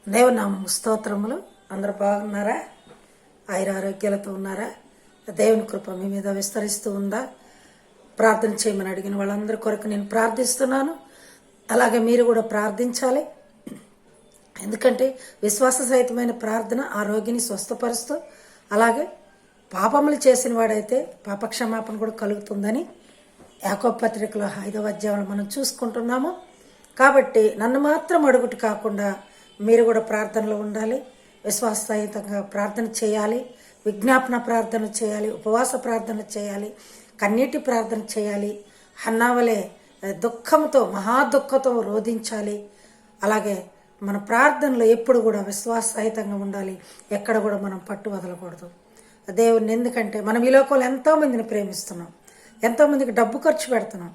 దేవునామం స్తోత్రములు. అందరూ బాగున్నారా? ఆరోగ్యాలతో ఉన్నారా? దేవుని కృప మీ మీద విస్తరిస్తూ ఉందా? ప్రార్థన చేయమని అడిగిన వాళ్ళందరి కొరకు నేను ప్రార్థిస్తున్నాను. అలాగే మీరు కూడా ప్రార్థించాలి. ఎందుకంటే విశ్వాస సహితమైన ప్రార్థన ఆ రోగిని స్వస్థపరుస్తూ, అలాగే పాపములు చేసిన వాడైతే పాపక్షమాపణ కూడా కలుగుతుందని యాకోబు పత్రికలో 5వ అధ్యాయంలో మనం చూసుకుంటున్నాము. కాబట్టి నన్ను మాత్రం అడుగుట కాకుండా మీరు కూడా ప్రార్థనలో ఉండాలి. విశ్వాస సహితంగా ప్రార్థన చేయాలి, విజ్ఞాపన ప్రార్థన చేయాలి, ఉపవాస ప్రార్థన చేయాలి, కన్నీటి ప్రార్థన చేయాలి. హన్నావలే దుఃఖంతో మహాదుఃఖంతో రోధించాలి. అలాగే మన ప్రార్థనలో ఎప్పుడు కూడా విశ్వాస సహితంగా ఉండాలి. ఎక్కడ కూడా మనం పట్టు వదలకూడదు దేవుణ్ణి. ఎందుకంటే మనం ఈ లోకంలో ఎంతోమందిని ప్రేమిస్తున్నాం, ఎంతోమందికి డబ్బు ఖర్చు పెడుతున్నాం,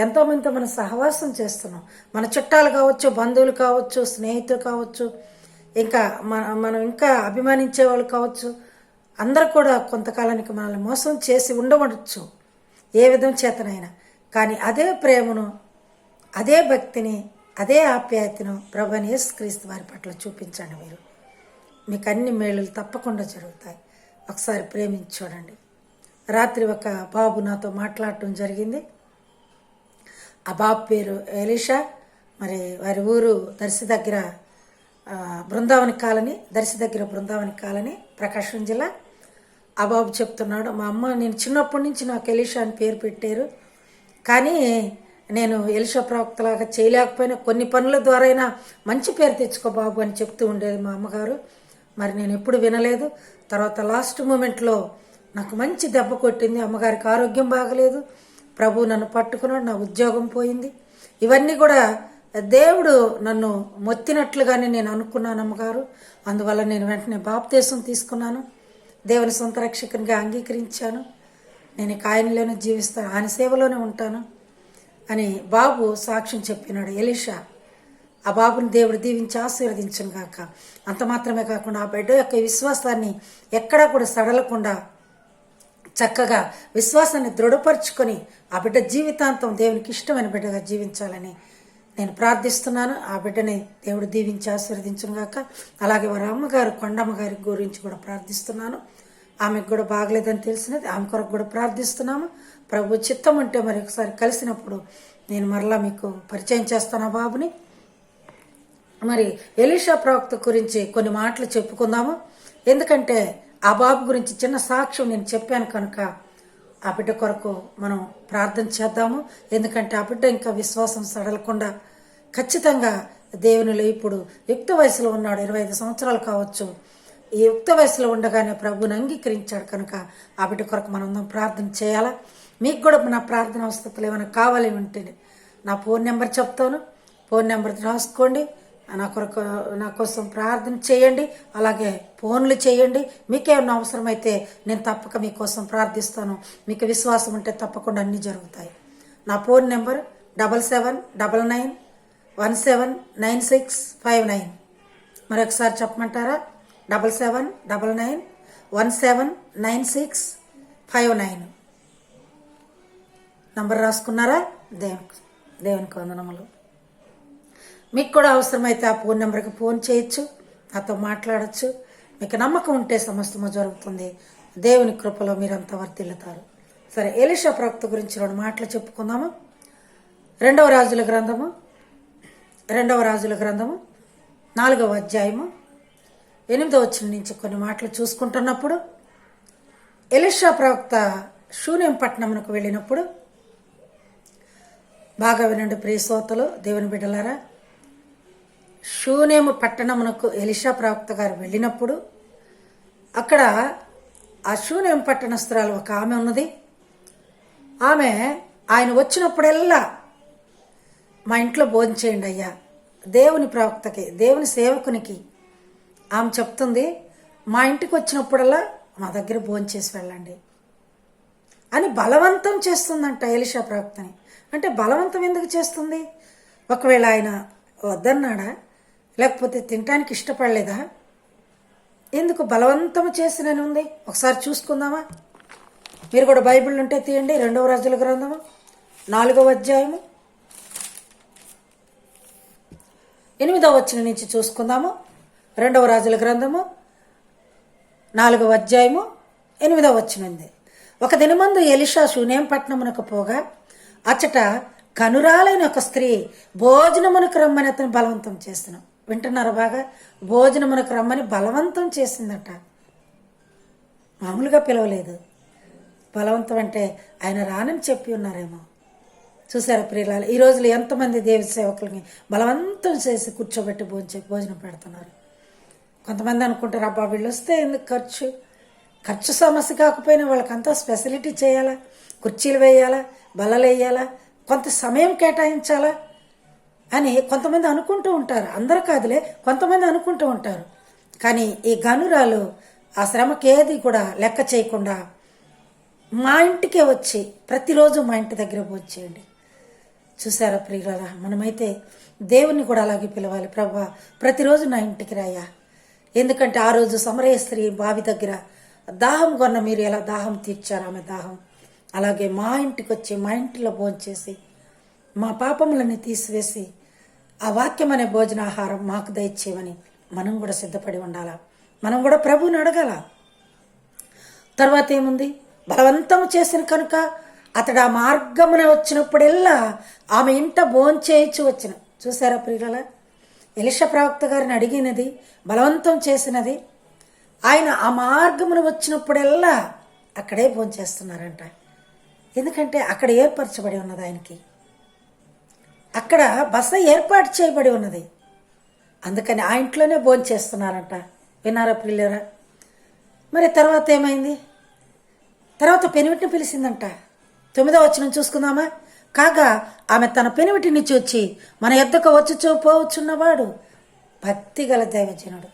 ఎంతోమందితో మనం సహవాసం చేస్తున్నాం. మన చుట్టాలు కావచ్చు, బంధువులు కావచ్చు, స్నేహితులు కావచ్చు, ఇంకా మనం ఇంకా అభిమానించే వాళ్ళు కావచ్చు. అందరూ కూడా కొంతకాలానికి మనల్ని మోసం చేసి ఉండవచ్చు, ఏ విధం చేతనైనా. కానీ అదే ప్రేమను, అదే భక్తిని, అదే ఆప్యాయతను ప్రభువైన యేసుక్రీస్తు వారి పట్ల చూపించండి. మీకు అన్ని మేలులు తప్పకుండా జరుగుతాయి. ఒకసారి ప్రేమించి చూడండి. రాత్రి ఒక బాబు నాతో మాట్లాడటం జరిగింది. ఆ బాబు పేరు ఎలీషా. మరి వారి ఊరు దర్శి దగ్గర బృందావని కాలనీ, ప్రకాశం జిల్లా. ఆ బాబు చెప్తున్నాడు, మా అమ్మ నేను చిన్నప్పటి నుంచి నాకు ఎలీషా అని పేరు పెట్టారు, కానీ నేను ఎలీషా ప్రవక్తలాగా చేయలేకపోయినా కొన్ని పనుల ద్వారా అయినా మంచి పేరు తెచ్చుకో బాబు అని చెప్తూ ఉండేది మా అమ్మగారు. మరి నేను ఎప్పుడు వినలేదు. తర్వాత లాస్ట్ మూమెంట్లో నాకు మంచి దెబ్బ కొట్టింది. అమ్మగారికి ఆరోగ్యం బాగలేదు, ప్రభు నన్ను పట్టుకున్నాడు, నా ఉద్యోగం పోయింది. ఇవన్నీ కూడా దేవుడు నన్ను మొత్తినట్లుగానే నేను అనుకున్నాను అమ్మగారు. అందువల్ల నేను వెంటనే బాప్తీసం తీసుకున్నాను, దేవుని సొంత రక్షకునిగా అంగీకరించాను. నేను ఇక ఆయనలోనే జీవిస్తాను, ఆయన సేవలోనే ఉంటాను అని బాబు సాక్ష్యం చెప్పినాడు ఎలీషా. ఆ బాబుని దేవుడు దీవించి ఆశీర్వదించను గాక. అంత మాత్రమే కాకుండా ఆ బిడ్డ యొక్క విశ్వాసాన్ని ఎక్కడా కూడా సడలకుండా చక్కగా విశ్వాసాన్ని దృఢపరుచుకొని ఆ బిడ్డ జీవితాంతం దేవునికి ఇష్టమైన బిడ్డగా జీవించాలని నేను ప్రార్థిస్తున్నాను. ఆ బిడ్డని దేవుడు దీవించి ఆశీర్వదించును గాక. అలాగే వారి అమ్మగారు కొండమ్మ గారి గురించి కూడా ప్రార్థిస్తున్నాను. ఆమెకు కూడా బాగలేదని తెలిసినది, ఆమె కొరకు కూడా ప్రార్థిస్తున్నాము. ప్రభు చిత్తం ఉంటే మరి ఒకసారి కలిసినప్పుడు నేను మరలా మీకు పరిచయం చేస్తాను ఆ బాబుని. మరి ఎలీషా ప్రవక్త గురించి కొన్ని మాటలు చెప్పుకుందాము. ఎందుకంటే ఆ బాబు గురించి చిన్న సాక్ష్యం నేను చెప్పాను కనుక ఆ బిడ్డ కొరకు మనం ప్రార్థన చేద్దాము. ఎందుకంటే ఆ బిడ్డ ఇంకా విశ్వాసం సడలకుండా ఖచ్చితంగా దేవునిలో ఇప్పుడు యుక్త వయసులో ఉన్నాడు, 25 సంవత్సరాలు కావచ్చు. ఈ యుక్త వయసులో ఉండగానే ప్రభుని అంగీకరించాడు కనుక ఆ బిడ్డ కొరకు మనం ప్రార్థన చేయాలా. మీకు కూడా నా ప్రార్థన అవసరతలు ఏమైనా కావాలి అంటే నా ఫోన్ నెంబర్ చెప్తాను, ఫోన్ నెంబర్ రాసుకోండి. నా కోసం ప్రార్థన చేయండి, అలాగే ఫోన్లు చేయండి. మీకేమన్నా అవసరమైతే నేను తప్పక మీకోసం ప్రార్థిస్తాను. మీకు విశ్వాసం ఉంటే తప్పకుండా అన్నీ జరుగుతాయి. నా ఫోన్ నెంబర్ 7799179659. మరొకసారి చెప్పమంటారా? 7799179659. నంబర్ రాసుకున్నారా? దేవునికి వందనములు. మీకు కూడా అవసరమైతే ఆ ఫోన్ నెంబర్కి ఫోన్ చేయొచ్చు, నాతో మాట్లాడచ్చు. మీకు నమ్మకం ఉంటే సమస్తము జరుగుతుంది. దేవుని కృపలో మీరంతా వర్ధిల్లుతారు. సరే, ఎలీషా ప్రవక్త గురించి 2 మాటలు చెప్పుకుందాము. 2వ రాజుల గ్రంథము 4వ అధ్యాయము 8వ వచనం నుంచి కొన్ని మాటలు చూసుకుంటున్నప్పుడు, ఎలీషా ప్రవక్త షూనేం పట్టణమునకు వెళ్ళినప్పుడు, బాగా వినండి ప్రియ శ్రోతలు, దేవుని బిడ్డలారా. షూనేము పట్టణమునకు ఎలీషా ప్రవక్త గారు వెళ్ళినప్పుడు అక్కడ ఆ షూనేం పట్టణస్థురాలు ఒక ఆమె ఉన్నది. ఆమె ఆయన వచ్చినప్పుడల్లా మా ఇంట్లో భోజనం చేయండి అయ్యా, దేవుని ప్రవక్తకి, దేవుని సేవకునికి ఆమె చెప్తుంది, మా ఇంటికి వచ్చినప్పుడల్లా మా దగ్గర భోజనం చేసి వెళ్ళండి అని బలవంతం చేస్తుందంట ఎలీషా ప్రవక్తని. అంటే బలవంతం ఎందుకు చేస్తుంది? ఒకవేళ ఆయన వద్దన్నాడా, లేకపోతే తినటానికి ఇష్టపడలేదా? ఎందుకు బలవంతం చేసినని ఉంది? ఒకసారి చూసుకుందామా? మీరు కూడా బైబిల్ ఉంటే తీయండి. 2వ రాజుల గ్రంథము 4వ అధ్యాయము 8వ వచనం నుంచి చూసుకుందాము. రెండవ రాజుల గ్రంథము 4వ అధ్యాయము 8వ వచనం. ఒక దినమందు ఎలీషా షూనేం పట్టణమునకు పోగా అచ్చట కనురాలైన ఒక స్త్రీ భోజనమునకు రమ్మని అతను బలవంతం చేస్తున్నాం. వింటున్నారా బాగా? భోజనమునకు రమ్మని బలవంతం చేసిందట. మామూలుగా పిలవలేదు. బలవంతం అంటే ఆయన రానని చెప్పి ఉన్నారేమో. చూసారా ప్రియులారా, ఈ రోజులు ఎంతమంది దేవి సేవకులకి బలవంతం చేసి కూర్చోబెట్టి భోజనం పెడుతున్నారు. కొంతమంది అనుకుంటారు, అబ్బా వీళ్ళు వస్తే ఎందుకు ఖర్చు సమస్య కాకపోయినా వాళ్ళకంతా స్పెషలిటీ చేయాలా, కుర్చీలు వేయాలా, బల్లలు వేయాలా, కొంత సమయం కేటాయించాలా అని కొంతమంది అనుకుంటూ ఉంటారు. అందరూ కాదులే, కొంతమంది అనుకుంటూ ఉంటారు. కానీ ఈ గనురాలు ఆ శ్రమకి ఏది కూడా లెక్క చేయకుండా మా ఇంటికే వచ్చి ప్రతిరోజు మా ఇంటి దగ్గర భోంచేయండి. చూసారా ప్రియులారా, మనమైతే దేవుణ్ణి కూడా అలాగే పిలవాలి. ప్రభా, ప్రతిరోజు నా ఇంటికి రాయా. ఎందుకంటే ఆ రోజు సమరయ స్త్రీ బావి దగ్గర దాహం కొన్న మీరు ఎలా దాహం తీర్చారు, ఆమె దాహం, అలాగే మా ఇంటికి వచ్చి మా ఇంటిలో భోంచేసి మా పాపములని తీసివేసి ఆ వాక్యం అనే భోజనాహారం మాకు దయచేయమని మనం కూడా సిద్ధపడి ఉండాలా. మనం కూడా ప్రభువుని అడగాల. తర్వాత ఏముంది? బలవంతం చేసిన కనుక అతడు ఆ మార్గమున వచ్చినప్పుడెల్లా ఆమె ఇంట భోంచేయచ్చు వచ్చిన. చూసారా ప్రియుల, ఎలీషా ప్రవక్త గారిని అడిగినది, బలవంతం చేసినది. ఆయన ఆ మార్గమున వచ్చినప్పుడెల్లా అక్కడే భోంచేస్తున్నారంట. ఎందుకంటే అక్కడ ఏర్పరచబడి ఉన్నది ఆయనకి, అక్కడ బస ఏర్పాటు చేయబడి ఉన్నది. అందుకని ఆ ఇంట్లోనే భోంచేస్తున్నారంట. విన్నారా ప్రియులరా? మరి తర్వాత ఏమైంది? తర్వాత పెనివిటిని పిలిచిందంట. 9వ వచనం చూసుకుందామా? కాగా ఆమె తన పెనివిటిని చూచి మన యొద్దకు వచ్చుచూ పోవచ్చున్నవాడు భక్తి గల దైవజనుడు.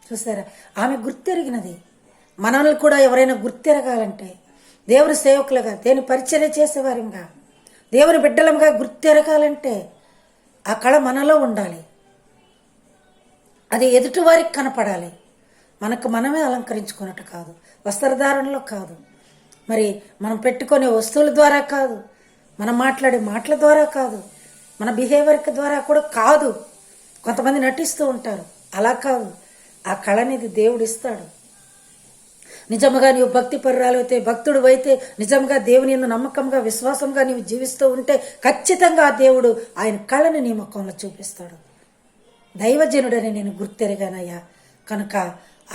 చూసారా, ఆమె గుర్తెరిగినది. మనల్ని కూడా ఎవరైనా గుర్తెరగాలంటే, దేవుని సేవకులుగా, దేవుని పరిచర్య చేసేవారిగా, దేవుని బిడ్డలంగా గుర్తెరగాలంటే ఆ కళ మనలో ఉండాలి. అది ఎదుటివారికి కనపడాలి. మనకు మనమే అలంకరించుకున్నట్టు కాదు, వస్త్రధారణలో కాదు, మరి మనం పెట్టుకునే వస్తువుల ద్వారా కాదు, మనం మాట్లాడే మాటల ద్వారా కాదు, మన బిహేవియర్ ద్వారా కూడా కాదు. కొంతమంది నటిస్తూ ఉంటారు, అలా కాదు. ఆ కళ అనేది దేవుడు ఇస్తాడు. నిజంగా నీవు భక్తి పరురాలు అయితే, భక్తుడు అయితే, నిజంగా దేవుని యందు నమ్మకంగా విశ్వాసంగా నీవు జీవిస్తూ ఉంటే ఖచ్చితంగా ఆ దేవుడు ఆయన కళని నీ ముఖంలో చూపిస్తాడు. దైవజనుడని నేను గుర్తెరిగానయ్యా, కనుక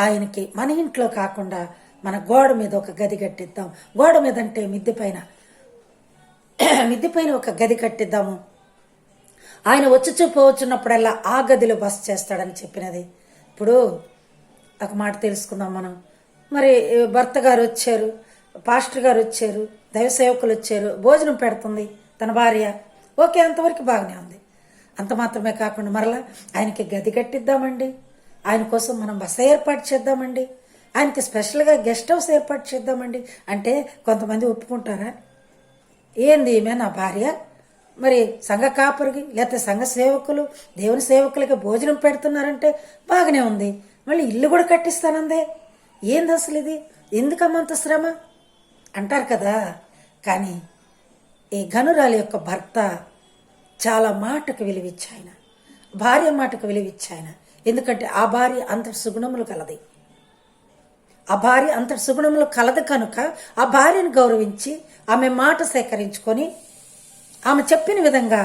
ఆయనకి మన ఇంట్లో కాకుండా మన గోడ మీద ఒక గది కట్టిద్దాం. గోడ మీద అంటే మిద్దె పైన ఒక గది కట్టిద్దాము. ఆయన వచ్చి పోవచ్చున్నప్పుడల్లా ఆ గదిలో బస చేస్తాడని చెప్పినది. ఇప్పుడు ఒక మాట తెలుసుకుందాం మనం. మరి భర్త గారు వచ్చారు, పాస్టర్ గారు వచ్చారు, దైవ సేవకులు వచ్చారు, భోజనం పెడుతుంది తన భార్య. ఓకే, అంతవరకు బాగానే ఉంది. అంత మాత్రమే కాకుండా మరలా ఆయనకి గది కట్టిద్దామండి, ఆయన కోసం మనం బస ఏర్పాటు చేద్దామండి, ఆయనకి స్పెషల్గా గెస్ట్ హౌస్ ఏర్పాటు చేద్దామండి అంటే కొంతమంది ఒప్పుకుంటారా? ఏంది ఈమె నా భార్య, మరి సంఘ కాపరికి లేకపోతే సంఘ సేవకులు దేవుని సేవకులకి భోజనం పెడుతున్నారంటే బాగానే ఉంది, మళ్ళీ ఇల్లు కూడా కట్టిస్తానందే, ఏంది అసలు ఇది, ఎందుకమ్మంత శ్రమ అంటారు కదా. కానీ ఈ గనురాలి యొక్క భర్త చాలా మాటకు విలువిచ్చాయన, భార్య మాటకు విలువిచ్చాయన. ఎందుకంటే ఆ భార్య అంతటి సుగుణములు కలది, ఆ భార్య అంతటి సుగుణములు కలదు కనుక ఆ భార్యను గౌరవించి ఆమె మాట సేకరించుకొని ఆమె చెప్పిన విధంగా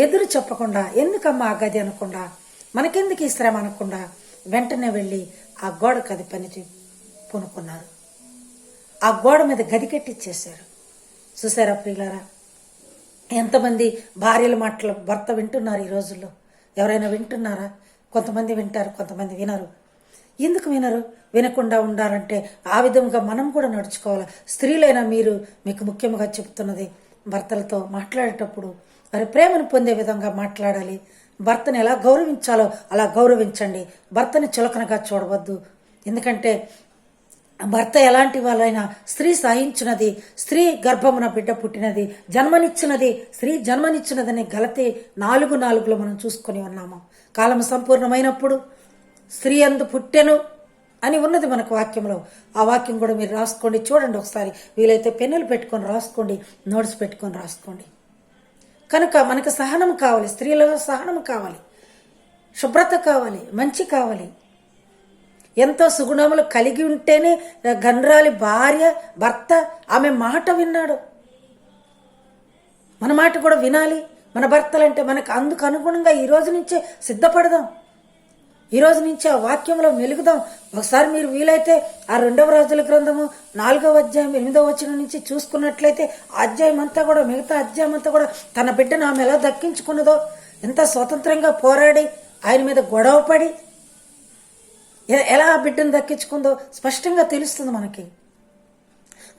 ఎదురు చెప్పకుండా, ఎందుకమ్మా ఆ గది అనకుండా, మనకెందుకు ఈ శ్రమ అనకుండా వెంటనే వెళ్ళి ఆ గోడకు అది పని పూనుకున్నారు. ఆ గోడ మీద గది కట్టిచ్చేశారు. చూసారా ప్రియులారా, ఎంతమంది భార్యల మాటలు భర్త వింటున్నారు ఈ రోజుల్లో? ఎవరైనా వింటున్నారా? కొంతమంది వింటారు, కొంతమంది వినరు. ఎందుకు వినరు? వినకుండా ఉండాలంటే ఆ విధంగా మనం కూడా నడుచుకోవాలి. స్త్రీలైనా మీకు ముఖ్యంగా చెప్తున్నది, భర్తలతో మాట్లాడేటప్పుడు వారి ప్రేమను పొందే విధంగా మాట్లాడాలి. భర్తని ఎలా గౌరవించాలో అలా గౌరవించండి. భర్తని చులకనగా చూడవద్దు. ఎందుకంటే భర్త ఎలాంటి వాళ్ళైనా స్త్రీ సహించినది, స్త్రీ గర్భమున బిడ్డ పుట్టినది, జన్మనిచ్చినది, స్త్రీ జన్మనిచ్చినదని గలతీ 4:4 మనం చూసుకొని ఉన్నాము. కాలం సంపూర్ణమైనప్పుడు స్త్రీ అందు పుట్టెను అని ఉన్నది మనకు వాక్యంలో. ఆ వాక్యం కూడా మీరు రాసుకోండి, చూడండి ఒకసారి. వీలైతే పెన్నులు పెట్టుకొని రాసుకోండి, నోట్స్ పెట్టుకొని రాసుకోండి. కనుక మనకు సహనం కావాలి, స్త్రీలలో సహనం కావాలి, శుభ్రత కావాలి, మంచి కావాలి. ఎంతో సుగుణములు కలిగి ఉంటేనే గనురాలి భార్య భర్త ఆమె మాట విన్నాడు. మన మాట కూడా వినాలి. మన భర్తలంటే మనకు అందుకు అనుగుణంగా ఈ రోజు నుంచే సిద్ధపడదాం. ఈ రోజు నుంచే ఆ వాక్యంలో మెలుగుదాం. ఒకసారి మీరు వీలైతే ఆ 2వ రాజుల గ్రంథము 4వ అధ్యాయం 8వ వచనం నుంచి చూసుకున్నట్లయితే అధ్యాయం అంతా కూడా, మిగతా అధ్యాయం అంతా కూడా తన బిడ్డను ఆమె ఎలా దక్కించుకున్నదో, ఎంత స్వతంత్రంగా పోరాడి ఆయన మీద గొడవపడి ఎలా ఆ బిడ్డను దక్కించుకుందో స్పష్టంగా తెలుస్తుంది మనకి.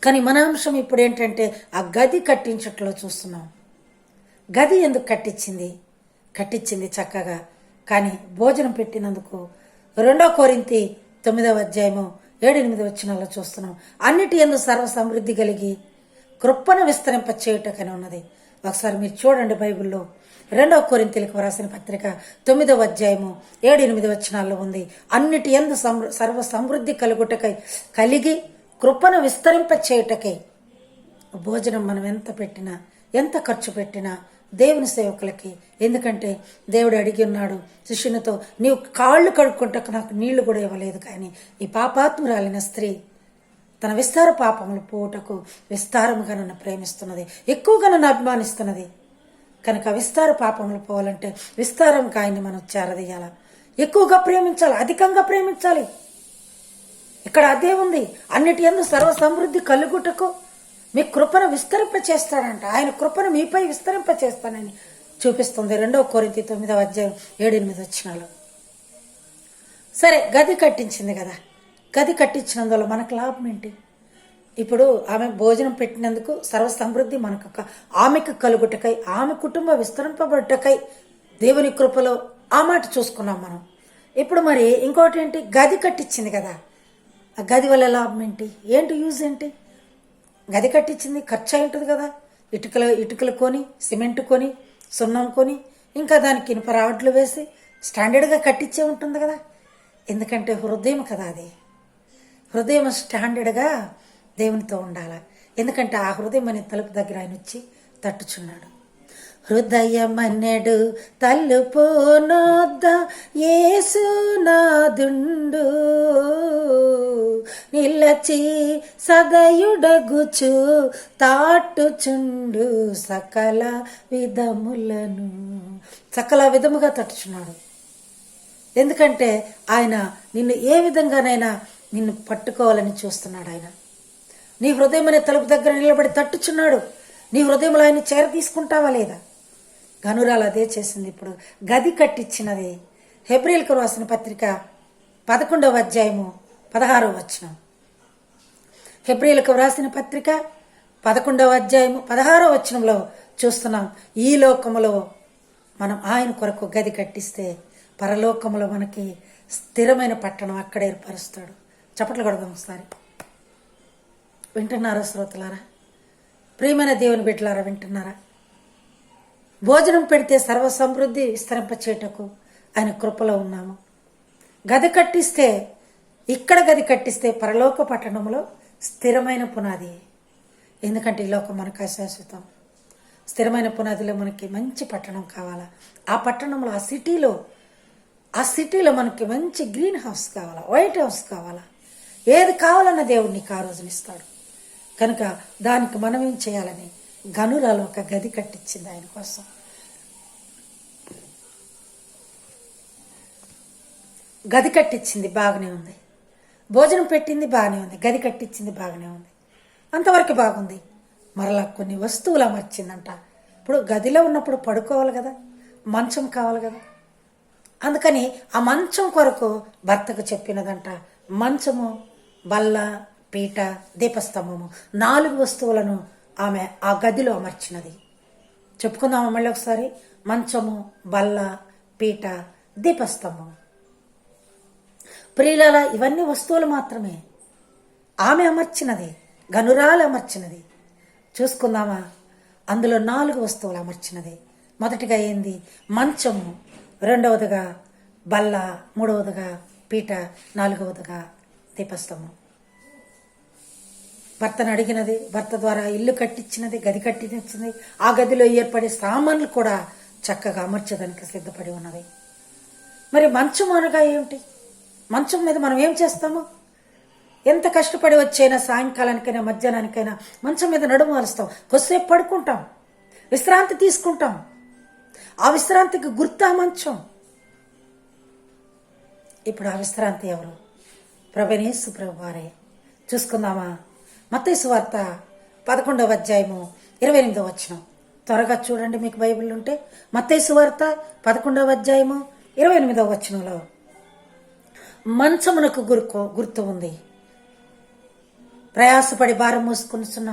కానీ మన అంశం ఇప్పుడు ఏంటంటే ఆ గది కట్టించట్లో చూస్తున్నాం. గది ఎందుకు కట్టించింది చక్కగా, కానీ భోజనం పెట్టినందుకు 2 కొరింథీ 9వ అధ్యాయము 7-8 వచనాల్లో చూస్తున్నాం. అన్నిటి యందు సర్వ సమృద్ధి కలిగి కృపను విస్తరింప చేయుటకని ఉన్నది. ఒకసారి మీరు చూడండి బైబిల్లో 2 కొరింథీలకు రాసిన పత్రిక 9వ అధ్యాయము 7-8 వచనాల్లో ఉంది. అన్నిటి యందు సర్వ సమృద్ధి కలిగి కృపను విస్తరింప చేయుటకై. భోజనం మనం ఎంత పెట్టినా, ఎంత ఖర్చు పెట్టినా దేవుని సేవకులకి, ఎందుకంటే దేవుడు అడిగి ఉన్నాడు శిష్యునితో, నీవు కాళ్ళు కడుక్కుంటకు నాకు నీళ్లు కూడా ఇవ్వలేదు, కానీ ఈ పాపాత్మురాలిన స్త్రీ తన విస్తార పాపములు పోటకు విస్తారముగా నన్ను ప్రేమిస్తున్నది, ఎక్కువగా నన్ను అభిమానిస్తున్నది. కనుక విస్తార పాపములు పోవాలంటే విస్తారంగా ఆయన్ని మనం చేరదీయాల, ఎక్కువగా ప్రేమించాలి, అధికంగా ప్రేమించాలి. ఇక్కడ అదే ఉంది. అన్నిటి యందు సర్వ సమృద్ధి కలుగుటకు మీ కృపను విస్తరింప చేస్తాడంట. ఆయన కృపను మీపై విస్తరింప చేస్తానని చూపిస్తుంది 2 కొరింథీ 9వ అధ్యాయం 7-8 వచనాలు. సరే, గది కట్టించింది కదా. గది కట్టించినందువల్ల మనకు లాభం ఏంటి? ఇప్పుడు ఆమె భోజనం పెట్టినందుకు సర్వ సమృద్ధి ఆమెకు కలుగుటకై, ఆమె కుటుంబ విస్తరింపబడుటకై దేవుని కృపలో ఆ మాట చూసుకున్నాం మనం. ఇప్పుడు మరి ఇంకోటి ఏంటి? గది కట్టించింది కదా. ఆ గది వల్ల లాభం ఏంటి? యూజ్ ఏంటి? గది కట్టించింది, ఖర్చు అయి ఉంటుంది కదా. ఇటుకలు కొని, సిమెంట్ కొని, సున్నం కొని, ఇంకా దానికి ఇనుప రాడ్లు వేసి స్టాండర్డ్గా కట్టించే ఉంటుంది కదా. ఎందుకంటే హృదయం కదా అది. హృదయం స్టాండర్డ్గా దేవునితో ఉండాలి. ఎందుకంటే ఆ హృదయం అనే తలుపు దగ్గర ఆయన వచ్చి తట్టుచున్నాడు. హృదయమన్నెడు తలుపు నొద్ద యేసునాదుండు, నిలచి సదయుడగుచు తాటుచుండు సకల విధముగా తట్టుచున్నాడు. ఎందుకంటే ఆయన నిన్ను ఏ విధంగానైనా నిన్ను పట్టుకోవాలని చూస్తున్నాడు. ఆయన నీ హృదయం అనే తలుపు దగ్గర నిలబడి తట్టుచున్నాడు. నీ హృదయంలో ఆయన చేర తీసుకుంటావా లేదా? గనురాలు అదే చేసింది. ఇప్పుడు గది కట్టించినది. హెబ్రీయులకు రాసిన పత్రిక 11వ అధ్యాయము 16వ వచనం. హెబ్రీయులకు రాసిన పత్రిక 11వ అధ్యాయము 16వ వచనంలో చూస్తున్నాం. ఈ లోకములో మనం ఆయన కొరకు గది కట్టిస్తే పరలోకములో మనకి స్థిరమైన పట్టణం అక్కడ ఏర్పరుస్తాడు. చప్పట్లు కొడదాం ఒకసారి. వింటున్నారా శ్రోతలారా? ప్రియమైన దేవుని బిడ్డలారా, వింటున్నారా? భోజనం పెడితే సర్వ సమృద్ధి విస్తరింపచేయటకు ఆయన కృపలో ఉన్నాము. గది కట్టిస్తే, ఇక్కడ గది కట్టిస్తే పరలోక పట్టణంలో స్థిరమైన పునాది. ఎందుకంటే ఈ లోకం మనకు అశాశ్వతం. స్థిరమైన పునాదిలో మనకి మంచి పట్టణం కావాలా. ఆ పట్టణంలో, ఆ సిటీలో మనకి మంచి గ్రీన్ హౌస్ కావాలా, వైట్ హౌస్ కావాలా, ఏది కావాలన్న దేవుడు నీకు ఆ రోజునిస్తాడు. కనుక దానికి మనం ఏం చేయాలని గనురాలు ఒక గది కట్టించింది ఆయన కోసం. గది కట్టించింది, బాగానే ఉంది. భోజనం పెట్టింది, బాగానే ఉంది. గది కట్టించింది, బాగానే ఉంది. అంతవరకు బాగుంది. మరలా కొన్ని వస్తువులు అమర్చిందంట. ఇప్పుడు గదిలో ఉన్నప్పుడు పడుకోవాలి కదా, మంచం కావాలి కదా. అందుకని ఆ మంచం కొరకు భర్తకు చెప్పినదంట. మంచము, బల్ల, పీట, దీపస్తంభము, 4 వస్తువులను ఆమె ఆ గదిలో అమర్చినది. చెప్పుకుందామా మళ్ళీ ఒకసారి? మంచము, బల్ల, పీట, దీపస్తంభం. ప్రియులారా, ఇవన్నీ వస్తువులు మాత్రమే. ఆమె అమర్చినది, గనురాలు అమర్చినది. చూసుకుందామా? అందులో 4 వస్తువులు అమర్చినది. మొదటిగా ఏంది? మంచము, రెండవదిగా బల్ల, మూడవదిగా పీట, 4వదిగా దీపస్తంభం. భర్తను అడిగినది, భర్త ద్వారా ఇల్లు కట్టించినది, గది కట్టించింది. ఆ గదిలో ఏర్పడే సామాన్లు కూడా చక్కగా అమర్చడానికి సిద్ధపడి ఉన్నది. మరి మంచం అనగా ఏమిటి? మంచం మీద మనం ఏం చేస్తాము? ఎంత కష్టపడి వచ్చైనా సాయంకాలానికైనా మధ్యాహ్నానికైనా మంచం మీద నడుము వాలుస్తాం, కొద్దిసేపు పడుకుంటాం, విశ్రాంతి తీసుకుంటాం. ఆ విశ్రాంతికి గుర్తా మంచం. ఇప్పుడు ఆ విశ్రాంతి ఎవరు? ప్రభువైన యేసు ప్రభువారే. చూసుకుందామా? మత్తయి సువార్త 11వ అధ్యాయము 28వ వచనం. త్వరగా చూడండి, మీకు బైబిల్ ఉంటే. మత్తయి సువార్త 11వ అధ్యాయము 28వ వచనంలో మంచమునకు గుర్తు ఉంది. ప్రయాసపడి భారం మోసుకున్న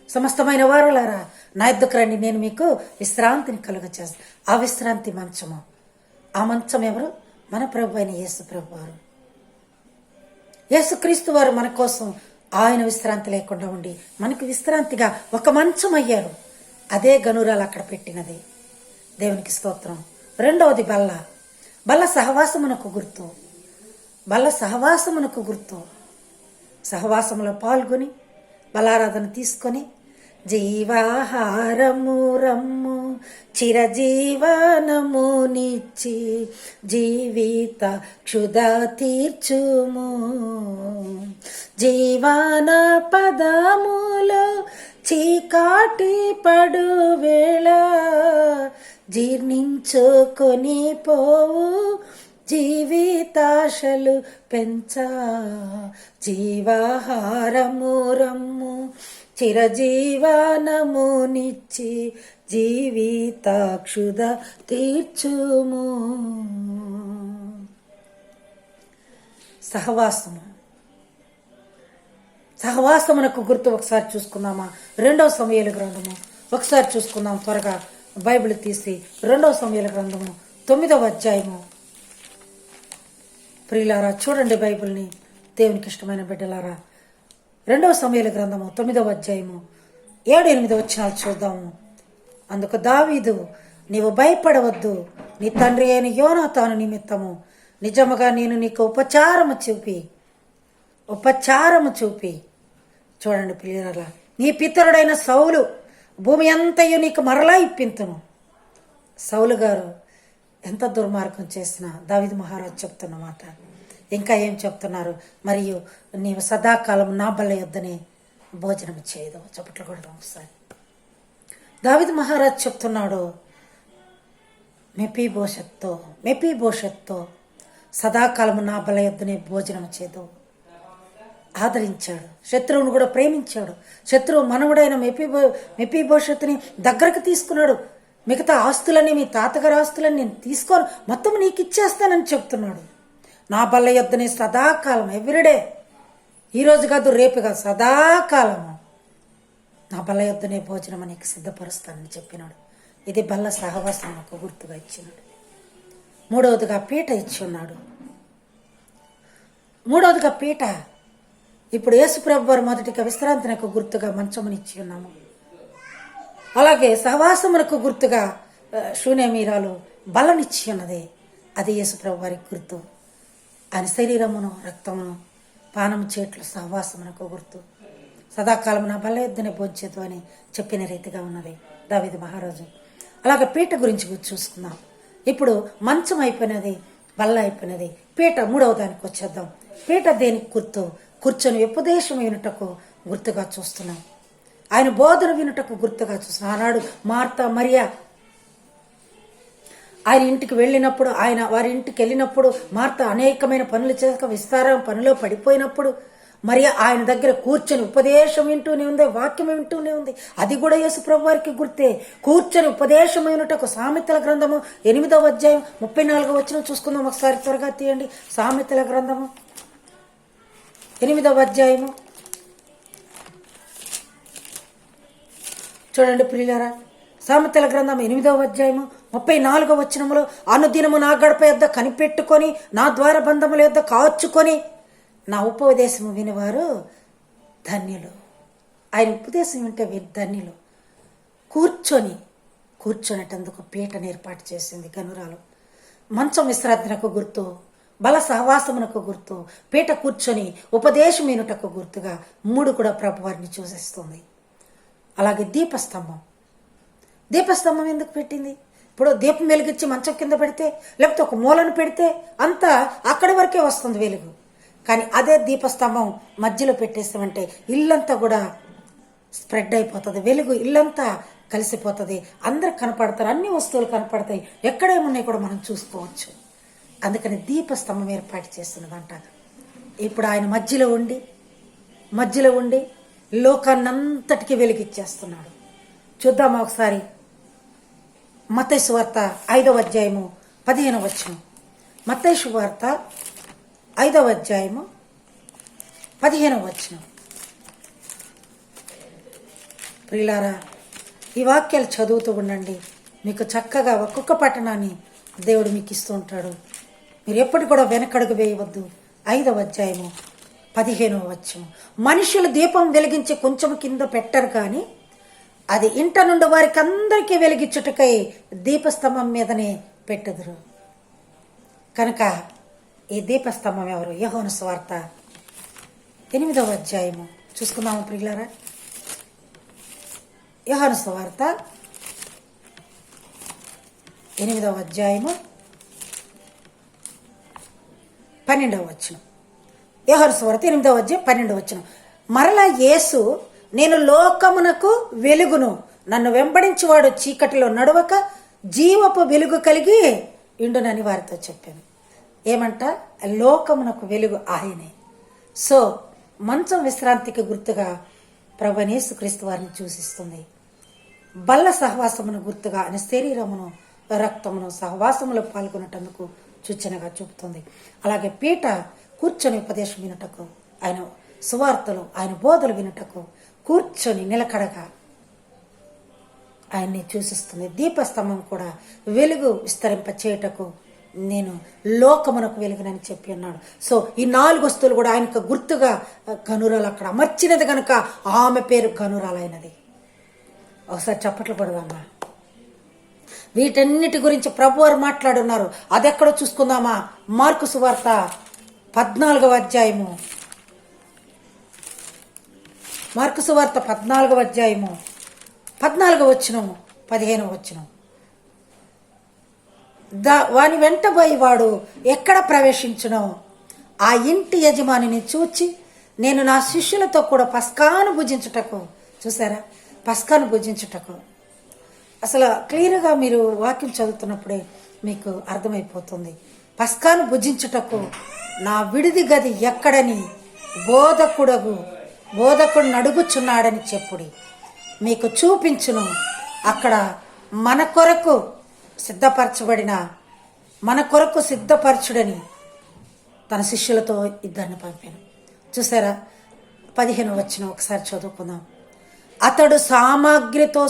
సమస్తమైన వారులారా నా యొద్దకు రండి, నేను మీకు విశ్రాంతిని కలుగచేస్తాను. ఆ విశ్రాంతి మంచము. ఆ మంచం ఎవరు? మన ప్రభు అయిన యేసు ప్రభు వారు. యేసుక్రీస్తు వారు మన కోసం ఆయన విశ్రాంతి లేకుండా ఉండి మనకు విశ్రాంతిగా ఒక మంచం అయ్యారు. అదే గనురాలు అక్కడ పెట్టినది. దేవునికి స్తోత్రం. రెండవది బల్ల. బల్ల సహవాసమునకు గుర్తు. బల్ల సహవాసమునకు గుర్తు. సహవాసములో పాల్గొని బలారాధన తీసుకొని జీవాహారము రమ్ము చిరజీవనము నిచ్చి జీవిత క్షుధ తీర్చుము. జీవన పదములో చీకాటి పడు వేళ జీర్ణించుకొని పోవు జీవితాశలు పెంచా. జీవాహారము రమ్ము చిరజీవనము నిచ్చి జీవితాక్షుధ తీర్చుము. సహవాసము. సహవాసమునకు గుర్తు ఒకసారి చూసుకుందామా? 2వ సమూయేలు గ్రంథము ఒకసారి చూసుకుందాం. త్వరగా బైబిల్ తీసి 2వ సమూయేలు గ్రంథము 9వ అధ్యాయము. ప్రియులారా చూడండి బైబిల్ని, దేవునికి ఇష్టమైన బిడ్డలారా. 2వ సమూయేలు గ్రంథము 9వ అధ్యాయము 7-8 వచనాలు చూద్దాము. అందుకు దావీదు, నీవు భయపడవద్దు, నీ తండ్రి అయిన యోనాతాను నిమిత్తము నిజముగా నేను నీకు ఉపచారము చూపి చూడండి ప్రియులారా, నీ పితరుడైన సౌలు భూమి అంతయు నీకు మరలా ఇప్పింతును. సౌలు గారు ఎంత దుర్మార్గం చేసినా దావీదు మహారాజు చెప్తున్న మాట. ఇంకా ఏం చెప్తున్నారు? మరియు నీవు సదాకాలం నా బల్ల యొద్దనే భోజనం చేయదు. చప్పట్లు కొడదాం ఒకసారి. దావీదు మహారాజు చెప్తున్నాడు, మెఫీబోషెత్తో సదాకాలము నా బల్ల యొద్దనే భోజనం చేయదు. ఆదరించాడు, శత్రువును కూడా ప్రేమించాడు. శత్రువు మనవుడైన మెఫీబోషెత్తుని దగ్గరకు తీసుకున్నాడు. మిగతా ఆస్తులన్నీ, మీ తాతగారి ఆస్తులన్నీ నేను తీసుకోను, మొత్తం నీకు ఇచ్చేస్తానని చెప్తున్నాడు. నా బల్ల యొద్దనే సదాకాలం, ఎవ్రీడే, ఈరోజు కాదు రేపు కాదు, సదాకాలము నా బల్ల యొద్దనే భోజనం నీకు సిద్ధపరుస్తానని చెప్పినాడు. ఇది బల్ల సహవాసం ఒక గుర్తుగా ఇచ్చినాడు. మూడవదిగా పీట ఇచ్చి ఉన్నాడు. పీట. ఇప్పుడు యేసుప్రభు వారు మొదటిగా విశ్రాంతినకు గుర్తుగా మంచమునిచ్చి ఉన్నాము. అలాగే సహవాసమునకు గుర్తుగా షూనేమీరాలు బలనిచ్చి ఉన్నది. అది యేసుప్రభు వారికి గుర్తు. ఆయన శరీరమును రక్తమును పానము చేట్లు సహవాసమునకు గుర్తు. సదాకాలం నా బల్ల యొద్దనే భోంచేదు అని చెప్పిన రీతిగా ఉన్నది దావీదు మహారాజు. అలాగే పీట గురించి చూసుకుందాం. ఇప్పుడు మంచం అయిపోయినది, బల్ల అయిపోయినది, పీట మూడవ దానికి వచ్చేద్దాం. పీట దేనికి గుర్తు? కూర్చొని ఉపదేశం వినుటకు గుర్తుగా చూస్తున్నాం. ఆయన బోధన వినుటకు గుర్తుగా చూస్తున్నాం. ఆనాడు మార్తా మరియా ఆయన ఇంటికి వెళ్ళినప్పుడు, వారి ఇంటికి వెళ్ళినప్పుడు మార్తా అనేకమైన పనులు చేక విస్తారం పనిలో పడిపోయినప్పుడు మరియా ఆయన దగ్గర కూర్చొని ఉపదేశం వింటూనే ఉంది, వాక్యం వింటూనే ఉంది. అది కూడా యేసు ప్రభు వారికి గుర్తే. కూర్చొని ఉపదేశం వినుటకు. సామెతల గ్రంథము 8వ అధ్యాయం 34వ వచనం చూసుకుందాం ఒకసారి. త్వరగా తీయండి. సామెతల గ్రంథము 8వ అధ్యాయము చూడండి ప్రియులారా. సామెతల గ్రంథం 8వ అధ్యాయము 34వ వచనములో, అనుదినము నా గడప యొద్ద కనిపెట్టుకొని నా ద్వార బంధముల యొద్ద కాచుకొని నా ఉపదేశము వినివారు ధన్యులు. ఆయన ఉపదేశం వింటే ధన్యులు. కూర్చొనేటందుకు పీటను ఏర్పాటు చేసింది గనురాలు. మంచం విశ్రాంతినకు గుర్తు, బల సహవాసమునకు గుర్తు, పీట కూర్చొని ఉపదేశం వినుటకు గుర్తుగా 3 కూడా ప్రభువారిని సూచిస్తుంది. అలాగే దీపస్తంభం ఎందుకు పెట్టింది? ఇప్పుడు దీపం వెలిగించి మంచం కింద పెడితే లేకపోతే ఒక మూలను పెడితే అంతా అక్కడి వరకే వస్తుంది వెలుగు. కానీ అదే దీపస్తంభం మధ్యలో పెట్టేస్తామంటే ఇల్లంతా కూడా స్ప్రెడ్ అయిపోతుంది, వెలుగు ఇల్లంతా కలిసిపోతుంది, అందరు కనపడతారు, అన్ని వస్తువులు కనపడతాయి, ఎక్కడేమున్నాయి కూడా మనం చూసుకోవచ్చు. అందుకని దీపస్తంభం ఏర్పాటు చేస్తున్నదంట. ఇప్పుడు ఆయన మధ్యలో ఉండి లోకాన్నంతటికీ వెలిగిచ్చేస్తున్నాడు. చూద్దామా ఒకసారి మత్తయి సువార్త 5వ అధ్యాయము 15వ వచనం. మత్తయి సువార్త 5వ అధ్యాయము 15వ వచనం. ప్రియులారా, ఈ వాక్యాలు చదువుతూ ఉండండి. మీకు చక్కగా ఒక్కొక్క పట్టణాన్ని దేవుడు మీకు ఇస్తూ ఉంటాడు. మీరు ఎప్పటి కూడా వెనకడుగు వేయవద్దు. 5వ అధ్యాయము 15వ వచనం. మనుషులు దీపం వెలిగించి కొంచెం కింద పెట్టరు, కానీ అది ఇంట నుండి వారికి అందరికీ వెలిగించుటకై దీపస్తంభం మీదనే పెట్టుదురు. కనుక ఈ దీపస్తంభం ఎవరు? యోహాను సువార్త 8వ అధ్యాయము చూసుకుందాము ప్రియులారా. యోహాను సువార్త 8వ అధ్యాయము 12వ వచనం. యోహాను సువార్త 8వ అధ్యాయం 12వ వచనం. మరలా యేసు, నేను లోకమునకు వెలుగును, నన్ను వెంబడించువాడు చీకటిలో నడవక జీవపు వెలుగు కలిగి ఇండునని వారితో చెప్పాను. ఏమంట? లోకమునకు వెలుగు ఆయనే. సో మంచం విశ్రాంతికి గుర్తుగా ప్రభువైన యేసుక్రీస్తు వారిని సూచిస్తుంది. బల్ల సహవాసమును గుర్తుగా ఆయన శరీరమును రక్తమును సహవాసములో పాల్గొనటందుకు సూచనగా చూపుతుంది. అలాగే పీట కూర్చొని ఉపదేశం వినుటకు, ఆయన సువార్తలు ఆయన బోధలు వినుటకు కూర్చొని నిలకడగా ఆయన్ని సూచిస్తుంది. దీపస్తంభం కూడా వెలుగు విస్తరింప చేయుటకు నేను లోకమునకు వెలుగునని చెప్పి అన్నాడు. సో ఈ 4 వస్తువులు కూడా ఆయనకు గుర్తుగా గనురాలు అక్కడ అమర్చినది కనుక ఆమె పేరు గనురాలైనది. ఒకసారి చప్పట్లు పడదామా? వీటన్నిటి గురించి ప్రభువారు మాట్లాడున్నారు. అది ఎక్కడో చూసుకుందామా? మార్కు సువార్త 14వ అధ్యాయము. మార్కు సువార్త 14వ అధ్యాయము 14వ వచనము 15వ వచనం. వాని వెంటబోయి వాడు ఎక్కడ ప్రవేశించునో ఆ ఇంటి యజమానిని చూచి, నేను నా శిష్యులతో కూడా పస్కాను భుజించుటకు. చూసారా? పస్కాను భుజించుటకు. అసలు క్లియర్గా మీరు వాక్యం చదువుతున్నప్పుడే మీకు అర్థమైపోతుంది. పస్కాను భుజించుటకు నా విడిది గది ఎక్కడని బోధకుడు నడుగుచున్నాడని చెప్పుడి, మీకు చూపించును. అక్కడ మన కొరకు సిద్ధపరచుడని తన శిష్యులతో ఇద్దరిని పంపాను. చూసారా? 15వ వచనం ఒకసారి చదువుకుందాం. అతడు సామాగ్రితో